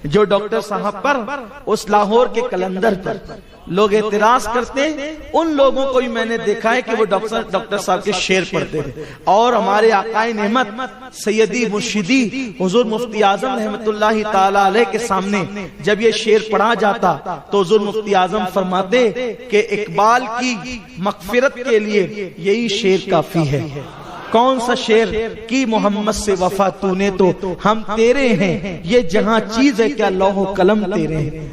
جو ڈاکٹر صاحب پر اس لاہور کے کلندر پر لوگ اعتراض کرتے ہیں، ان لوگوں کو بھی میں نے دیکھا ہے کہ وہ ڈاکٹر صاحب کے شعر پڑھتے تھے. اور ہمارے آقائے نعمت سیدی مرشدی حضور مفتی اعظم رحمت اللہ تعالی علیہ کے سامنے جب یہ شعر پڑھا جاتا تو حضور مفتی اعظم فرماتے کہ اقبال کی مغفرت کے لیے یہی شعر کافی ہے. کون سا شعر کی محمد سے وفا تو نے تو ہم تیرے ہیں، یہ جہاں چیز ہے کیا لوح و قلم تیرے ہیں.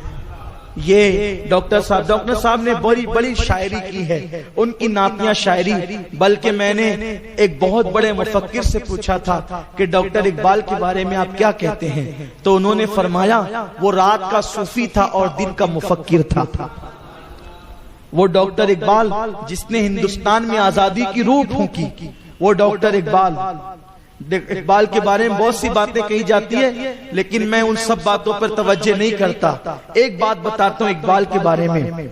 یہ ڈاکٹر صاحب نے بڑی شاعری کی ہے، ان کی نعتیہ شاعری. بلکہ میں نے ایک بہت بڑے مفکر سے پوچھا تھا کہ ڈاکٹر اقبال کے بارے میں آپ کیا کہتے ہیں، تو انہوں نے فرمایا وہ رات کا صوفی تھا اور دن کا مفکر تھا. وہ ڈاکٹر اقبال جس نے ہندوستان میں آزادی کی روح پھونکی، وہ ڈاکٹر اقبال کے بارے میں بہت سی باتیں کہی جاتی ہے، لیکن میں ان سب باتوں پر توجہ نہیں کرتا. ایک بات بتاتا ہوں اقبال کے بارے میں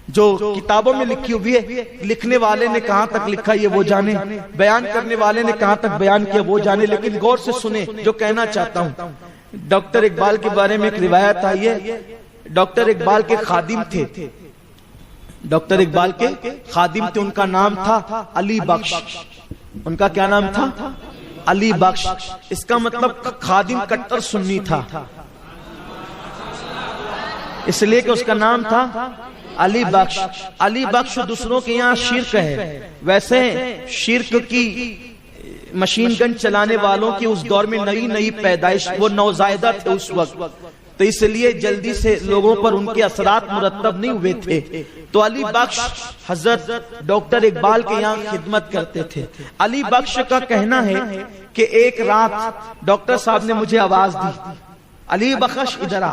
جو کتابوں میں لکھی ہوئی ہے. لکھنے والے نے کہاں تک لکھا یہ وہ جانے، بیان کرنے والے نے کہاں تک بیان کیا وہ جانے، لیکن غور سے سنیں جو کہنا چاہتا ہوں. ڈاکٹر اقبال کے بارے میں ایک روایت آئی ہے. ڈاکٹر اقبال کے خادم تھے، ڈاکٹر اقبال کے خادم تھے، ان کا نام تھا علی بخش. ان کا کیا نام تھا؟ علی بخش. اس کا مطلب خادم کٹر سنی تھا، اس لیے کہ اس کا نام تھا علی بخش. علی بخش دوسروں کے یہاں شرک ہے. ویسے شرک کی مشین گن چلانے والوں کی اس دور میں نئی پیدائش، وہ نوزائیدہ تھے اس وقت، تو اس لیے جلدی سے لوگوں پر ان کے اثرات مرتب نہیں ہوئے تھے. تو علی بخش حضرت ڈاکٹر اقبال کے یہاں خدمت کرتے تھے. علی بخش کا کہنا ہے کہ ایک رات ڈاکٹر صاحب نے مجھے آواز دی، علی بخش ادھر آ.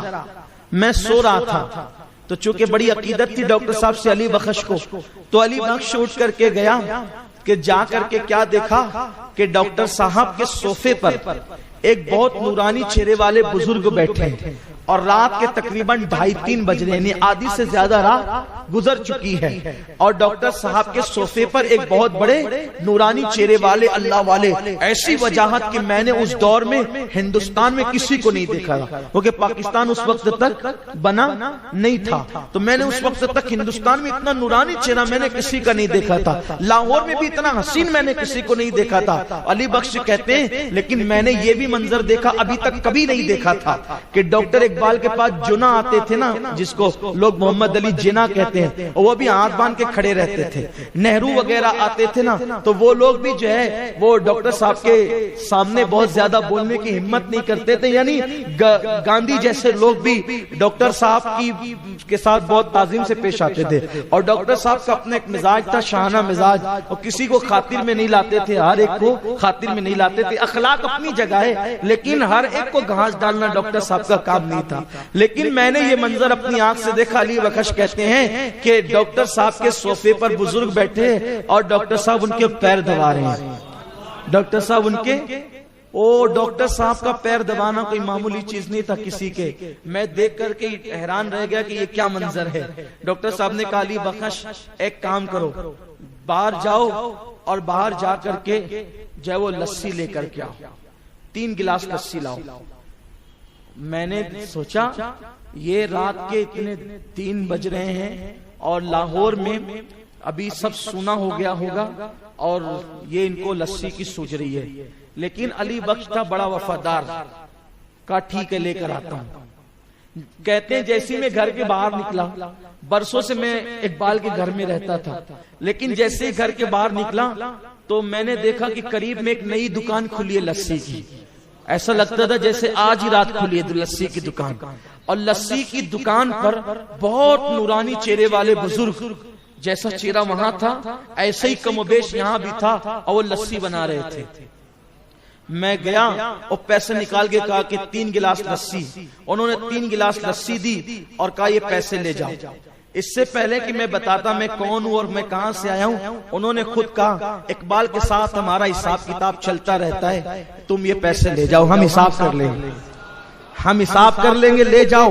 میں سو رہا تھا، تو چونکہ بڑی عقیدت تھی ڈاکٹر صاحب سے علی بخش کو، تو علی بخش اٹھ کر کے گیا کہ جا کر کے کیا دیکھا کہ ڈاکٹر صاحب کے صوفے پر ایک بہت نورانی چہرے والے بزرگ بیٹھے ہیں، اور رات کے تقریباً 2:30-3 بج رہے ہیں، آدھی سے زیادہ رات گزر چکی ہے. اور ڈاکٹر صاحب کے صوفے پر ایک بہت بڑے نورانی چہرے والے اللہ والے، ایسی وجاہت کہ میں نے اس دور میں ہندوستان میں کسی کو نہیں دیکھا تھا، کیونکہ پاکستان اس وقت تک بنا نہیں تھا. تو میں نے اس وقت تک ہندوستان میں اتنا نورانی چہرہ میں نے کسی کا نہیں دیکھا تھا، لاہور میں بھی اتنا حسین میں نے کسی کو نہیں دیکھا تھا. علی بخش کہتے ہیں لیکن میں نے یہ بھی منظر دیکھا ابھی تک کبھی نہیں دیکھا تھا کہ ڈاکٹر اقبال کے پاس جنا آتے تھے نا، جس کو لوگ محمد علی جنا کہتے ہیں، وہ بھی ہاتھ باندھ کے کھڑے رہتے تھے. نہرو وغیرہ آتے تھے نا، تو وہ لوگ بھی جو ہے وہ ڈاکٹر صاحب کے سامنے بہت زیادہ بولنے کی ہمت نہیں کرتے تھے. یعنی گاندھی جیسے لوگ بھی ڈاکٹر صاحب کے ساتھ بہت تعظیم سے پیش آتے تھے. اور ڈاکٹر صاحب کا اپنا ایک مزاج تھا، شاہانہ مزاج، اور کسی کو خاطر میں نہیں لاتے تھے، ہر ایک کو خاطر میں نہیں لاتے تھے. اخلاق اپنی جگہ ہے، لیکن ہر ایک کو گھاس ڈالنا ڈاکٹر صاحب کا کام نہیں تھا. لیکن میں نے یہ منظر اپنی آنکھ سے دیکھا. علی بخش کہتے ہیں کہ ڈاکٹر صاحب کے صوفے پر بزرگ بیٹھے اور ڈاکٹر صاحب ان کے پیر دبا رہے ہیں. ڈاکٹر صاحب ان کے ڈاکٹر صاحب کا پیر دبانا کوئی معمولی چیز نہیں تھا کسی کے. میں دیکھ کر کے حیران رہ گیا کہ یہ کیا منظر ہے. ڈاکٹر صاحب نے کہا علی بخش ایک کام کرو، باہر جاؤ اور باہر جا کر کے جو ہے وہ لسی لے کر کے آؤ، 3 گلاس لسی لاؤ. میں نے سوچا یہ رات کے اتنے 3 بج رہے ہیں اور لاہور میں ابھی سب سونا ہو گیا ہوگا اور یہ ان کو لسی کی سوچ رہی ہے. لیکن علی بخش تھا بڑا وفادار، کہا ٹھیک ہے لے کر آتا ہوں. کہتے ہیں جیسے میں گھر کے باہر نکلا، برسوں سے میں اقبال کے گھر میں رہتا تھا، لیکن جیسے گھر کے باہر نکلا تو میں نے دیکھا کہ قریب میں ایک نئی دکان کھلی ہے لسی کی. ایسا لگتا تھا جیسے آج ہی رات کھلی ہے لسی کی دکان. اور لسی کی دکان پر بہت نورانی چہرے والے بزرگ، جیسا چہرہ وہاں تھا ایسا ہی کم و بیش یہاں بھی تھا، اور وہ لسی بنا رہے تھے. میں گیا اور پیسے نکال کے کہا کہ 3 گلاس لسی. انہوں نے 3 گلاس لسی دی اور کہا یہ پیسے لے جاؤ. اس سے پہلے کہ میں بتاتا میں کون ہوں اور میں کہاں سے آیا ہوں، انہوں نے خود کہا اقبال کے ساتھ ہمارا حساب کتاب چلتا رہتا ہے، تم یہ پیسے لے جاؤ، ہم حساب کر لیں گے، ہم حساب کر لیں گے، لے جاؤ.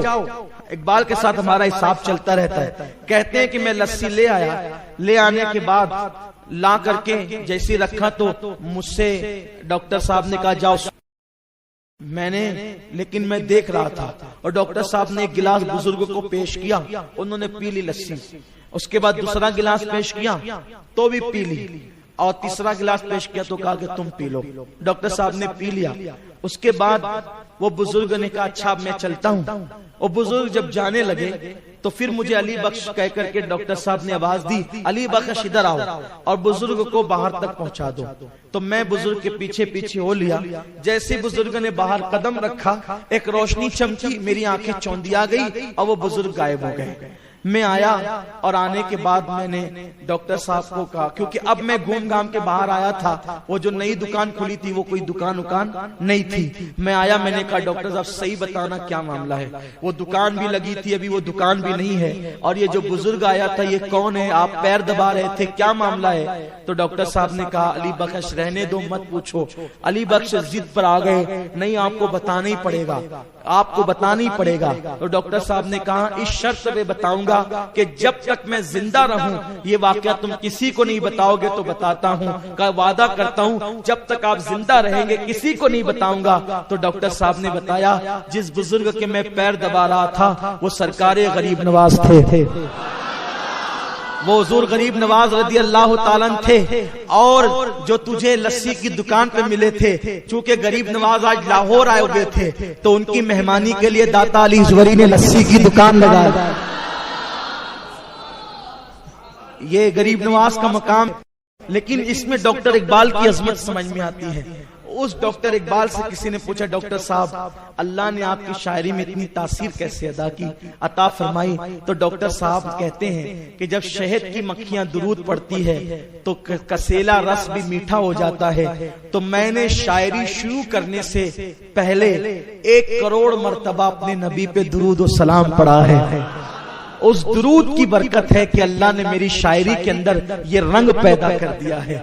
اقبال کے ساتھ ہمارا حساب چلتا رہتا ہے. کہتے ہیں کہ میں لسی لے آیا. لے آنے کے بعد لا کر کے جیسی رکھا تو مجھ سے ڈاکٹر صاحب نے کہا جاؤ لیکن میں دیکھ رہا تھا اور ڈاکٹر صاحب نے ایک گلاس بزرگ کو پیش کیا، انہوں نے پی لی لسی، اس کے بعد دوسرا گلاس پیش کیا تو بھی پی لی، اور تیسرا گلاس پیش کیا تو کہا کہ تم پی لو۔ ڈاکٹر صاحب نے پی لیا، اس کے بعد وہ بزرگ نے کہا اچھا میں چلتا ہوں۔ اور بزرگ جب جانے لگے تو پھر مجھے علی بخش کہہ کر کے ڈاکٹر صاحب نے آواز دی علی بخش ادھر آؤ اور بزرگ کو باہر تک پہنچا دو۔ تو میں بزرگ کے پیچھے پیچھے ہو لیا، جیسے بزرگ نے باہر قدم رکھا ایک روشنی چمکی، میری آنکھیں چوندیا گئی اور وہ بزرگ غائب ہو گئے۔ میں آیا اور آنے کے بعد میں نے ڈاکٹر صاحب کو کہا، کیونکہ اب میں گھوم گھام کے باہر آیا تھا، وہ جو نئی دکان کھلی تھی وہ کوئی دکان نہیں تھی۔ میں آیا، میں نے کہا ڈاکٹر صاحب صحیح بتانا کیا معاملہ ہے، وہ دکان بھی لگی تھی ابھی وہ دکان بھی نہیں ہے، اور یہ جو بزرگ آیا تھا یہ کون ہے، آپ پیر دبا رہے تھے کیا معاملہ ہے؟ تو ڈاکٹر صاحب نے کہا علی بخش رہنے دو مت پوچھو۔ علی بخش ضد پر آ گئے، نہیں آپ کو بتانا ہی پڑے گا، آپ کو بتانا ہی پڑے گا۔ تو ڈاکٹر صاحب نے کہا اس شرط پہ بتاؤں گا کہ جب تک میں زندہ رہوں یہ واقعہ تم کسی کو نہیں بتاؤ گے تو بتاتا ہوں، کا وعدہ کرتا ہوں جب تک آپ زندہ رہیں گے کسی کو نہیں بتاؤں گا۔ تو ڈاکٹر صاحب نے بتایا جس بزرگ کے میں پیر دبا رہا تھا وہ سرکار غریب نواز تھے، وہ حضور غریب نواز رضی اللہ تعالیٰ تھے، اور جو تجھے لسی کی دکان پہ ملے تھے، چونکہ غریب نواز آج لاہور آئے ہوئے تھے تو ان کی مہمانی کے لیے داتا علی زوری نے لسی کی دکان لگائی۔ یہ غریب نواز کا مقام، لیکن اس میں ڈاکٹر اقبال کی عظمت سمجھ میں آتی ہے۔ اس ڈاکٹر اقبال سے کسی نے پوچھا ڈاکٹر صاحب اللہ نے آپ کی شاعری میں اتنی تاثیر کیسے عطا فرمائی؟ تو ڈاکٹر صاحب کہتے ہیں کہ جب شہد کی مکھیاں درود پڑتی ہے تو کسیلا رس بھی میٹھا ہو جاتا ہے، تو میں نے شاعری شروع کرنے سے پہلے 1 کروڑ مرتبہ اپنے نبی پہ درود و سلام پڑھا ہے۔ اس درود کی برکت ہے کہ اللہ نے میری شاعری کے اندر یہ رنگ پیدا کر دیا ہے۔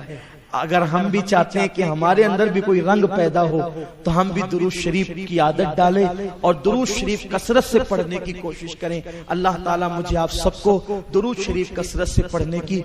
اگر ہم بھی چاہتے ہیں کہ ہمارے اندر بھی کوئی رنگ پیدا ہو تو ہم بھی درود شریف کی عادت ڈالیں اور درود شریف کثرت سے پڑھنے کی کوشش کریں۔ اللہ تعالیٰ مجھے آپ سب کو درود شریف کثرت سے پڑھنے کی